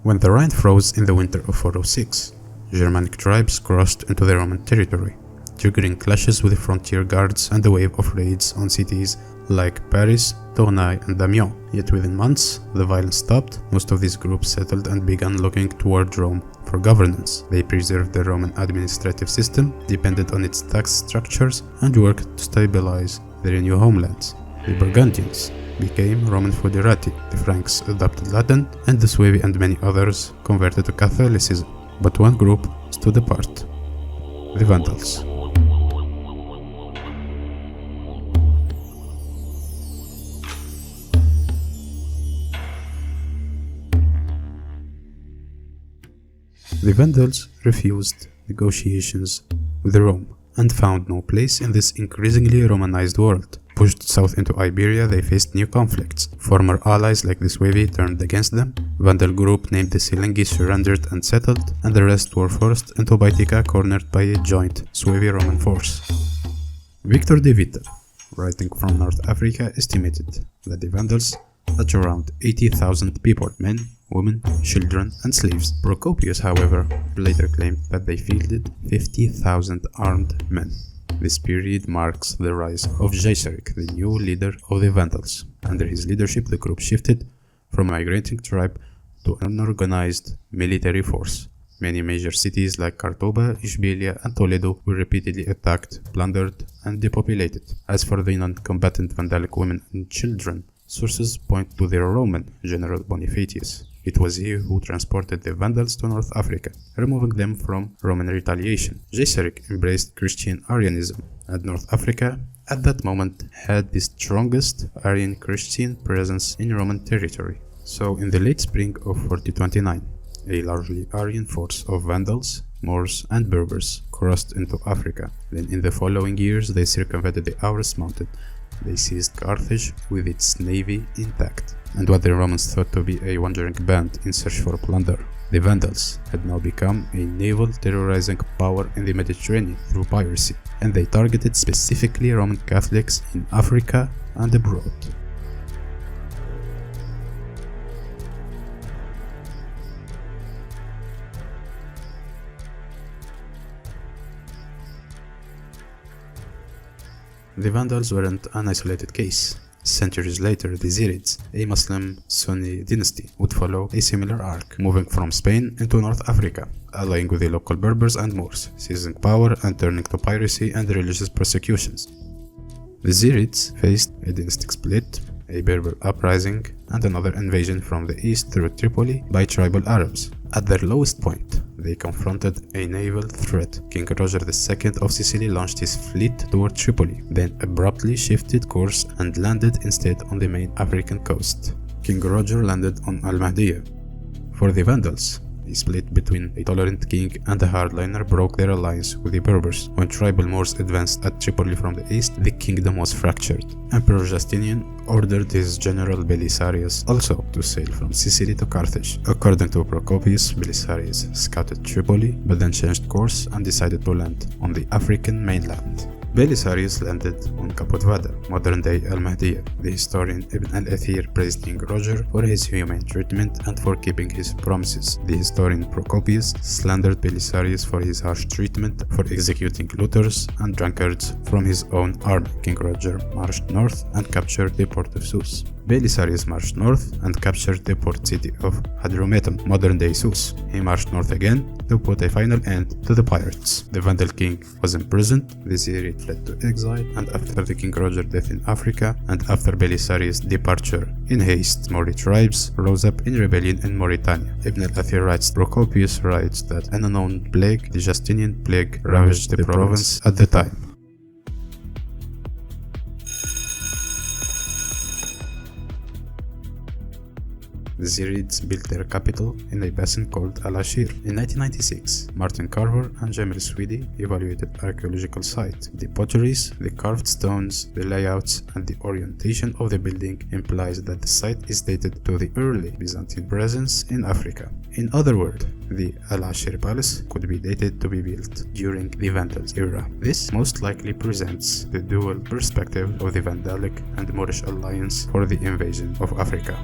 When the Rhine froze in the winter of 406, Germanic tribes crossed into the Roman territory, triggering clashes with the frontier guards and a wave of raids on cities like Paris, Tournai and Amiens. Yet within months, the violence stopped. Most of these groups settled and began looking toward Rome for governance. They preserved the Roman administrative system, depended on its tax structures, and worked to stabilize their new homelands. The Burgundians became Roman foederati, the Franks adopted Latin, and the Suevi and many others converted to Catholicism. But one group stood apart: the Vandals. The Vandals refused negotiations with Rome and found no place in this increasingly Romanized world. Pushed south into Iberia, they faced new conflicts. Former allies like the Suevi turned against them. Vandal group named the Silingi surrendered and settled, and the rest were forced into Baetica, cornered by a joint Suevi-Roman force. Victor de Vita, writing from North Africa, estimated that the Vandals had around 80,000 people, men, women, children, and slaves. Procopius, however, later claimed that they fielded 50,000 armed men. This period marks the rise of Geiserik, the new leader of the Vandals. Under his leadership, the group shifted from a migrating tribe to an organized military force. Many major cities like Cordoba, Ishbilia, and Toledo were repeatedly attacked, plundered, and depopulated. As for the non-combatant Vandalic women and children, sources point to their Roman general Bonifacius. It was he who transported the Vandals to North Africa, removing them from Roman retaliation. Geiserik embraced Christian Arianism, and North Africa at that moment had the strongest Arian Christian presence in Roman territory. So in the late spring of 4029, a largely Arian force of Vandals, Moors and Berbers crossed into Africa. Then in the following years they circumvented the Aurus mountain. They seized Carthage with its navy intact, and what the Romans thought to be a wandering band in search for plunder. The Vandals had now become a naval terrorizing power in the Mediterranean through piracy, and they targeted specifically Roman Catholics in Africa and abroad. The Vandals weren't an isolated case. Centuries later, the Zirids, a Muslim Sunni dynasty, would follow a similar arc, moving from Spain into North Africa, allying with the local Berbers and Moors, seizing power and turning to piracy and religious persecutions. The Zirids faced a dynastic split, a Berber uprising, and another invasion from the east through Tripoli by tribal Arabs. At their lowest point, they confronted a naval threat. King Roger II of Sicily launched his fleet toward Tripoli, then abruptly shifted course and landed instead on the main African coast. King Roger landed on Al-Mahdiya. For the Vandals, a split between a tolerant king and a hardliner broke their alliance with the Berbers. When tribal Moors advanced at Tripoli from the east, the kingdom was fractured. Emperor Justinian ordered his general Belisarius also to sail from Sicily to Carthage. According to Procopius, Belisarius scouted Tripoli, but then changed course and decided to land on the African mainland. Belisarius landed on Caput Vada, modern-day Al-Mahdiya. The historian Ibn al-Athir praised King Roger for his humane treatment and for keeping his promises. The historian Procopius slandered Belisarius for his harsh treatment, for executing looters and drunkards from his own army. King Roger marched north and captured the port of Sus. Belisarius marched north and captured the port city of Hadrumetum, modern-day Sus. He marched north again to put a final end to the pirates. The Vandal king was imprisoned, the Zirid fled to exile, and after the King Roger death in Africa, and after Belisarius' departure in haste, Mori tribes rose up in rebellion in Mauritania. Ibn al-Athir writes, Procopius writes that an unknown plague, the Justinian plague, ravaged the province at the time. The Zirids built their capital in a basin called Al-Ashir. In 1996, Martin Carver and Jamil Swedi evaluated archaeological sites. The potteries, the carved stones, the layouts, and the orientation of the building implies that the site is dated to the early Byzantine presence in Africa. In other words, the Al-Ashir palace could be dated to be built during the Vandals era. This most likely presents the dual perspective of the Vandalic and Moorish alliance for the invasion of Africa.